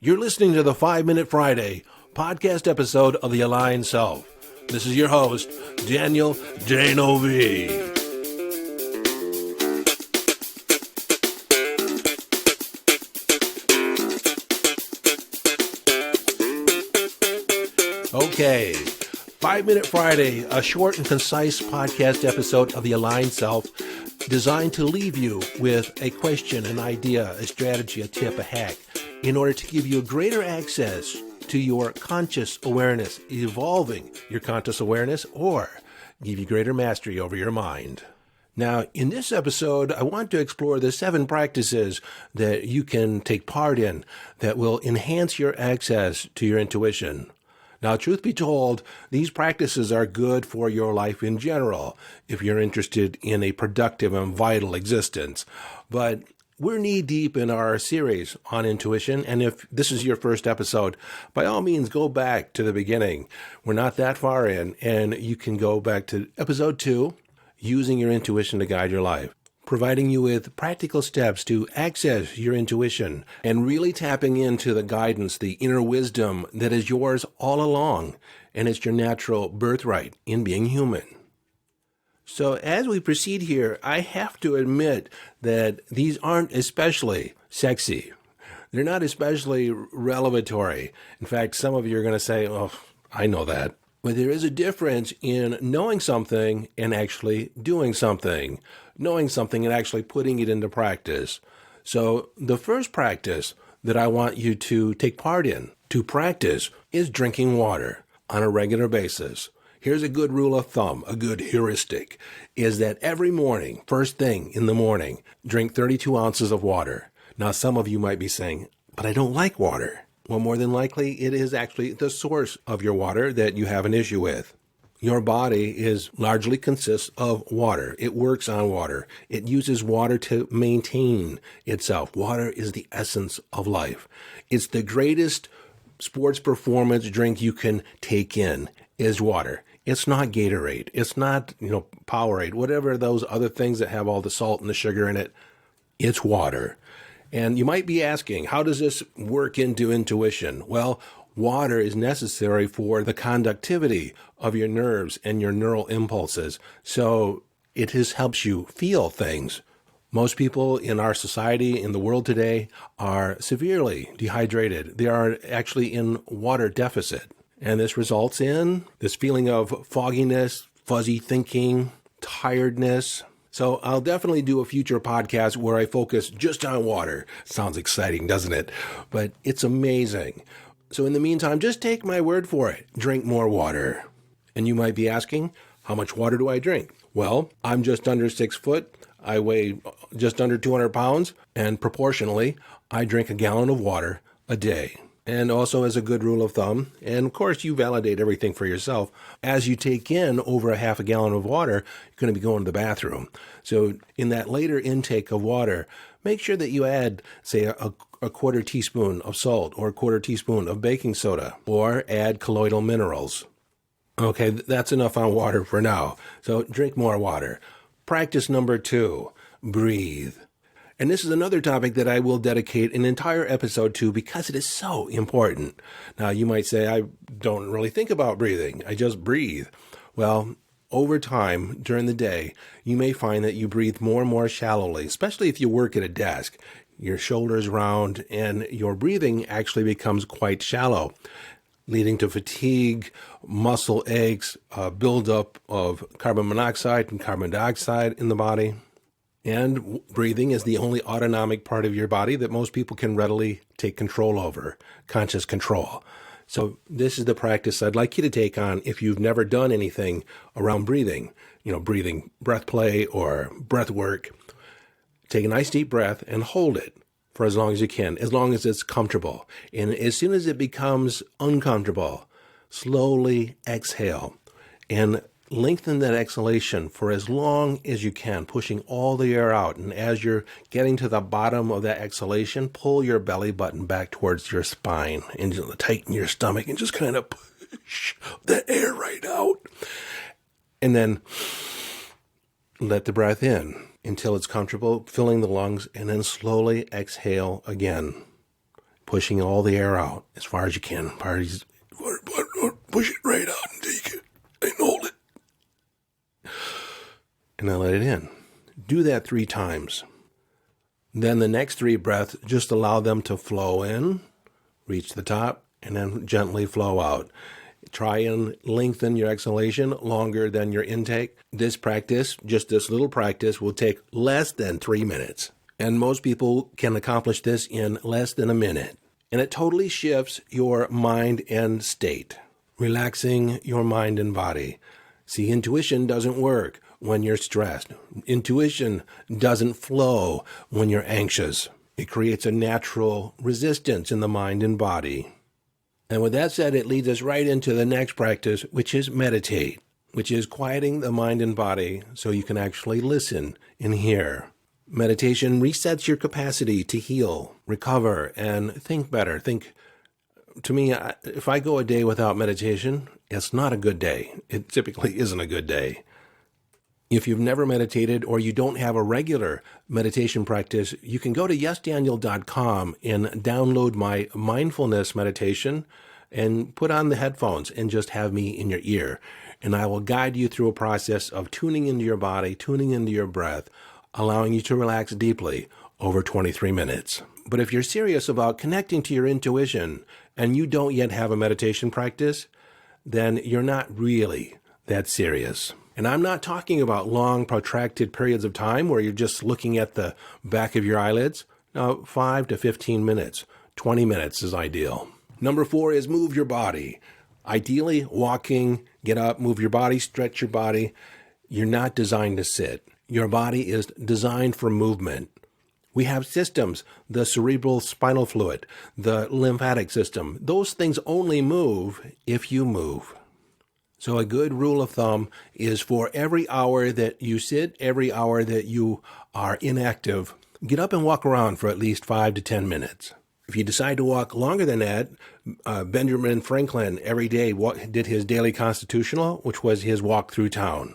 You're listening to the 5-Minute Friday podcast episode of The Aligned Self. This is your host, Daniel J-N-O-V. Okay, 5-Minute Friday, a short and concise podcast episode of The Aligned Self, designed to leave you with a question, an idea, a strategy, a tip, a hack, in order to give you greater access to your conscious awareness, evolving your conscious awareness, or give you greater mastery over your mind. Now, in this episode, I want to explore the 7 practices that you can take part in that will enhance your access to your intuition. Now, truth be told, these practices are good for your life in general if you're interested in a productive and vital existence. But we're knee-deep in our series on intuition, and if this is your first episode, by all means, go back to the beginning. We're not that far in, and you can go back to episode 2, Using Your Intuition to Guide Your Life, providing you with practical steps to access your intuition and really tapping into the guidance, the inner wisdom that is yours all along, and it's your natural birthright in being human. So as we proceed here, I have to admit that these aren't especially sexy. They're not especially revelatory. In fact, some of you are going to say, oh, I know that. But there is a difference in knowing something and actually doing something, knowing something and actually putting it into practice. So the first practice that I want you to take part in, to practice, is drinking water on a regular basis. Here's a good rule of thumb, a good heuristic, is that every morning, first thing in the morning, drink 32 ounces of water. Now, some of you might be saying, but I don't like water. Well, more than likely, it is actually the source of your water that you have an issue with. Your body largely consists of water. It works on water. It uses water to maintain itself. Water is the essence of life. It's the greatest sports performance drink you can take in is water. It's not Gatorade. It's not, Powerade, whatever those other things that have all the salt and the sugar in it. It's water. And you might be asking, how does this work into intuition? Well, water is necessary for the conductivity of your nerves and your neural impulses. So it helps you feel things. Most people in our society, in the world today, are severely dehydrated. They are actually in water deficit. And this results in this feeling of fogginess, fuzzy thinking, tiredness. So I'll definitely do a future podcast where I focus just on water. Sounds exciting, doesn't it? But it's amazing. So in the meantime, just take my word for it. Drink more water. And you might be asking, how much water do I drink? Well, I'm just under 6 foot. I weigh just under 200 pounds. And proportionally, I drink a gallon of water a day. And also as a good rule of thumb, and of course you validate everything for yourself, as you take in over a half a gallon of water, you're going to be going to the bathroom. So in that later intake of water, make sure that you add, say, a quarter teaspoon of salt or a quarter teaspoon of baking soda, or add colloidal minerals. Okay, that's enough on water for now. So drink more water. Practice number 2, breathe. And this is another topic that I will dedicate an entire episode to because it is so important. Now, you might say, I don't really think about breathing. I just breathe. Well, over time, during the day, you may find that you breathe more and more shallowly, especially if you work at a desk. Your shoulders round and your breathing actually becomes quite shallow, leading to fatigue, muscle aches, buildup of carbon monoxide and carbon dioxide in the body. And breathing is the only autonomic part of your body that most people can readily take control over, conscious control. So this is the practice I'd like you to take on if you've never done anything around breathing, breathing breath play or breath work. Take a nice deep breath and hold it for as long as you can, as long as it's comfortable. And as soon as it becomes uncomfortable, slowly exhale and lengthen that exhalation for as long as you can, pushing all the air out. And as you're getting to the bottom of that exhalation, pull your belly button back towards your spine and just tighten your stomach and just kind of push that air right out. And then let the breath in until it's comfortable, filling the lungs, and then slowly exhale again. pushing all the air out as far as you can. Push it right out and take it and hold it. And then let it in. Do that 3 times. Then the next 3 breaths, just allow them to flow in, reach the top, and then gently flow out. Try and lengthen your exhalation longer than your intake. This practice, just this little practice, will take less than 3 minutes. And most people can accomplish this in less than a minute. And it totally shifts your mind and state, relaxing your mind and body. See, intuition doesn't work when you're stressed. Intuition doesn't flow when you're anxious. It creates a natural resistance in the mind and body. And with that said, it leads us right into the next practice, which is meditate, which is quieting the mind and body so you can actually listen and hear. Meditation resets your capacity to heal, recover, and think better. To me, if I go a day without meditation, it's not a good day. It typically isn't a good day. If you've never meditated or you don't have a regular meditation practice, you can go to YesDaniel.com and download my mindfulness meditation and put on the headphones and just have me in your ear. And I will guide you through a process of tuning into your body, tuning into your breath, allowing you to relax deeply over 23 minutes. But if you're serious about connecting to your intuition and you don't yet have a meditation practice, then you're not really that serious. And I'm not talking about long, protracted periods of time where you're just looking at the back of your eyelids. No, 5 to 15 minutes. 20 minutes is ideal. Number 4 is move your body. Ideally, walking, get up, move your body, stretch your body. You're not designed to sit. Your body is designed for movement. We have systems, the cerebral spinal fluid, the lymphatic system. Those things only move if you move. So a good rule of thumb is for every hour that you sit, every hour that you are inactive, get up and walk around for at least 5 to 10 minutes. If you decide to walk longer than that, Benjamin Franklin every day did his daily constitutional, which was his walk through town.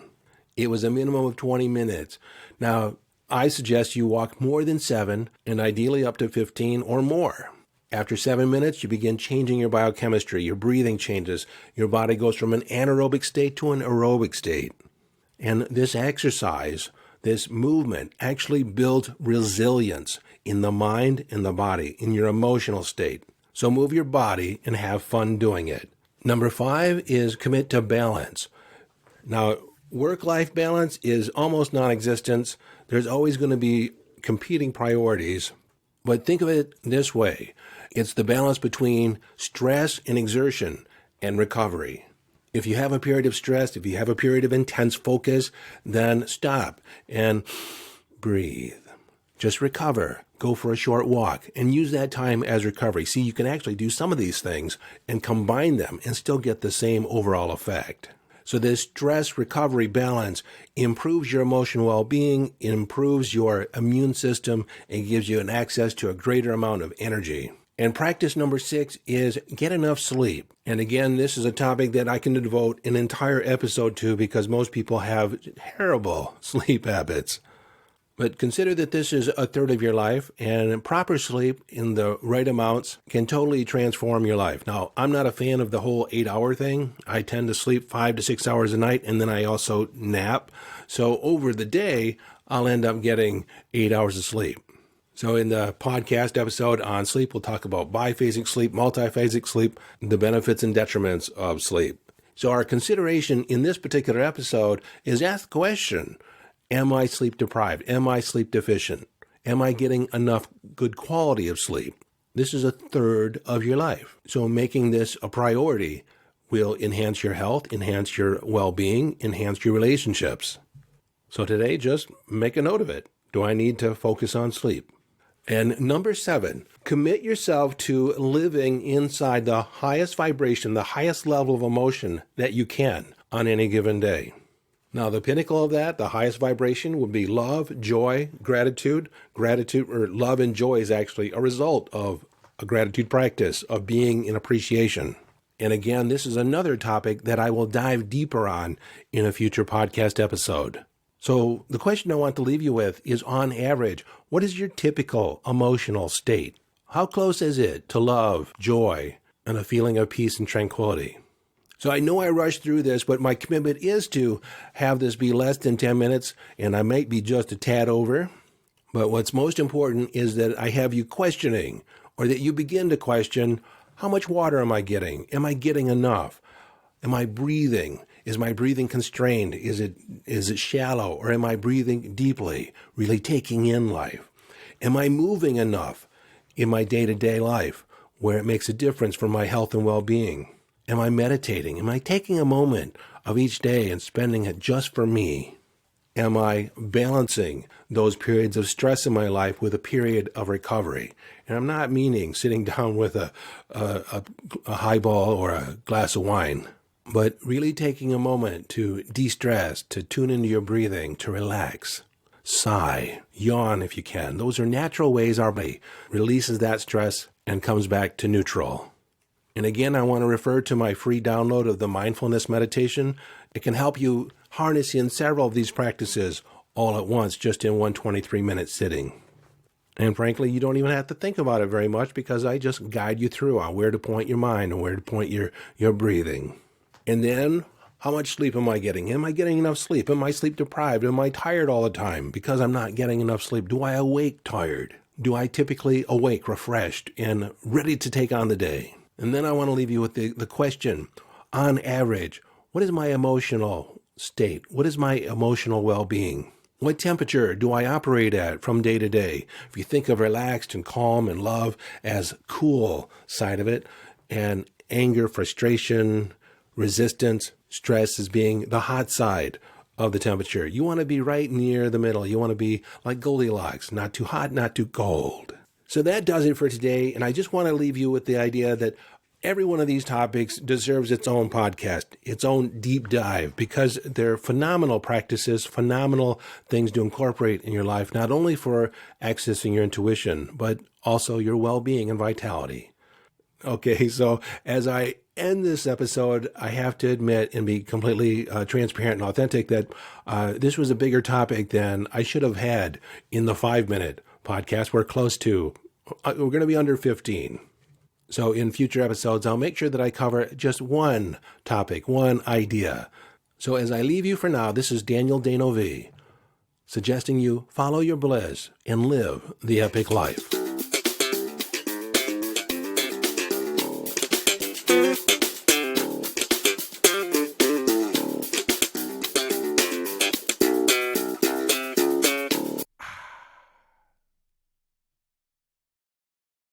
It was a minimum of 20 minutes. Now, I suggest you walk more than 7 and ideally up to 15 or more. After 7 minutes, you begin changing your biochemistry. Your breathing changes. Your body goes from an anaerobic state to an aerobic state. And this exercise, this movement, actually builds resilience in the mind and the body, in your emotional state. So move your body and have fun doing it. Number 5 is commit to balance. Now, work-life balance is almost non-existent. There's always going to be competing priorities. But think of it this way. It's the balance between stress and exertion and recovery. If you have a period of stress, if you have a period of intense focus, then stop and breathe. Just recover. Go for a short walk and use that time as recovery. See, you can actually do some of these things and combine them and still get the same overall effect. So this stress recovery balance improves your emotional well-being, improves your immune system, and gives you an access to a greater amount of energy. And practice number 6 is get enough sleep. And again, this is a topic that I can devote an entire episode to because most people have terrible sleep habits. But consider that this is a third of your life, and proper sleep in the right amounts can totally transform your life. Now, I'm not a fan of the whole 8-hour thing. I tend to sleep 5 to 6 hours a night, and then I also nap. So over the day, I'll end up getting 8 hours of sleep. So in the podcast episode on sleep, we'll talk about biphasic sleep, multiphasic sleep, the benefits and detriments of sleep. So our consideration in this particular episode is ask the question, am I sleep deprived? Am I sleep deficient? Am I getting enough good quality of sleep? This is a third of your life. So making this a priority will enhance your health, enhance your well-being, enhance your relationships. So today, just make a note of it. Do I need to focus on sleep? And number 7, commit yourself to living inside the highest vibration, the highest level of emotion that you can on any given day. Now, the pinnacle of that, the highest vibration, would be love, joy, gratitude. Gratitude, or love and joy, is actually a result of a gratitude practice, of being in appreciation. And again, this is another topic that I will dive deeper on in a future podcast episode. So the question I want to leave you with is, on average, what is your typical emotional state How close is it to love, joy, and a feeling of peace and tranquility? So I know I rushed through this, but my commitment is to have this be less than 10 minutes, and I might be just a tad over. But what's most important is that I have you questioning, or that you begin to question, how much water am I getting? Am I getting enough? Am I breathing? Is my breathing constrained? Is it shallow? Or am I breathing deeply, really taking in life? Am I moving enough in my day-to-day life where it makes a difference for my health and well-being? Am I meditating? Am I taking a moment of each day and spending it just for me? Am I balancing those periods of stress in my life with a period of recovery? And I'm not meaning sitting down with a highball or a glass of wine, but really taking a moment to de-stress, to tune into your breathing, to relax, sigh, yawn if you can. Those are natural ways our body releases that stress and comes back to neutral. And again, I want to refer to my free download of the mindfulness meditation. It can help you harness in several of these practices all at once, just in one 23-minute sitting. And frankly, you don't even have to think about it very much because I just guide you through on where to point your mind and where to point your breathing. And then, how much sleep am I getting? Am I getting enough sleep? Am I sleep deprived? Am I tired all the time because I'm not getting enough sleep? Do I awake tired? Do I typically awake refreshed and ready to take on the day? And then I want to leave you with the question, on average, what is my emotional state? What is my emotional well-being? What temperature do I operate at from day to day? If you think of relaxed and calm and love as cool side of it, and anger, frustration, resistance, stress as being the hot side of the temperature. You want to be right near the middle. You want to be like Goldilocks, not too hot, not too cold. So that does it for today, and I just want to leave you with the idea that every one of these topics deserves its own podcast, its own deep dive, because they're phenomenal practices, phenomenal things to incorporate in your life, not only for accessing your intuition, but also your well-being and vitality. Okay, so as I end this episode, I have to admit and be completely transparent and authentic that this was a bigger topic than I should have had in the 5-minute podcast. We're close to, we're going to be under 15. So in future episodes, I'll make sure that I cover just one topic, one idea. So as I leave you for now, this is Daniel Dano V, suggesting you follow your bliss and live the epic life.